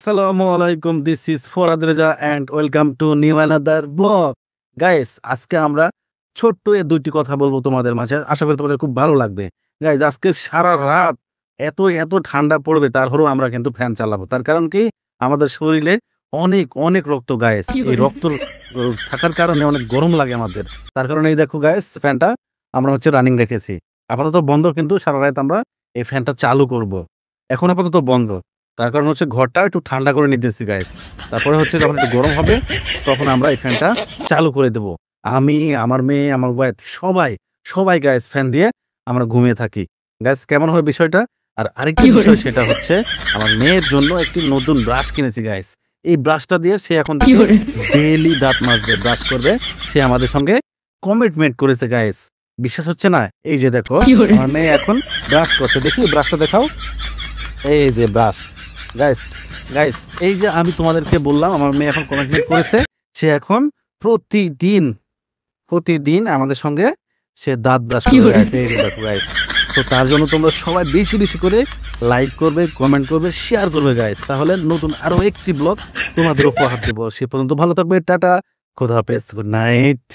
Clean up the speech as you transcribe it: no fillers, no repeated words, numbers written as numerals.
আসসালামু আলাইকুম, this is Farhad Reza and welcome to new another blog. Guys, আজকে আমরা ছোট্ট দুইটি কথা বলবো তোমাদের মাঝে। আশা করি তোমাদের খুব ভালো লাগবে। গাইস, আজকে সারা রাত এত এত ঠান্ডা পড়বে, তারপরেও আমরা কিন্তু ফ্যান চালাবো। তার কারণ কি, আমাদের শরীরে অনেক অনেক রক্ত গাইস। এই রক্ত থাকার কারণে অনেক গরম লাগে আমাদের। তার কারণে এই দেখো গাইস, ফ্যানটা আমরা রানিং রেখেছি। আপাতত বন্ধ, কিন্তু সারা রাত আমরা এই ফ্যানটা চালু করব। এখন আপাতত বন্ধ, তার কারণ ঘরটা একটু ঠান্ডা করে নিতেছি গাইস। তারপরে যখন একটু গরম হবে, তখন আমরা এই ফ্যানটা চালু করে দেব। আমি, আমার মেয়ে, আমার ওয়াইফ, সবাই সবাই গাইস ফ্যান দিয়ে আমরা ঘুমিয়ে থাকি। গাইস, কেমন হবে বিষয়টা? আর আরেকটা বিষয়, সেটা হচ্ছে আমার মেয়ের জন্য একটি নতুন ব্রাশ কিনেছি গাইস। এই ব্রাশটা দিয়ে সে এখন ডেইলি দাঁত মাজবে, ব্রাশ করবে। সে আমাদের সঙ্গে কমিটমেন্ট করেছে গাইস। বিশ্বাস হচ্ছে না? এই যে দেখো, আমার মেয়ে এখন ব্রাশ করছে। দেখি ব্রাশটা দেখাও। এই যে ব্রাশ গাইস। গাইস, এই যে আমি তোমাদেরকে বললাম, আমার মেয়ে এখন কমিটমেন্ট করেছে। সে এখন প্রতিদিন প্রতিদিন আমাদের সঙ্গে সে দাঁত ব্রাশ করে গাইস। এই যে দেখো গাইস। তো তার জন্য তোমরা সবাই বেশি বেশি করে লাইক করবে, কমেন্ট করবে, শেয়ার করবে গাইস। তাহলে নতুন আরো একটি ব্লগ তোমাদের উপহার দেবো। সে পর্যন্ত ভালো থাকবে। টাটা, খোদা হাফেজ, গুড নাইট।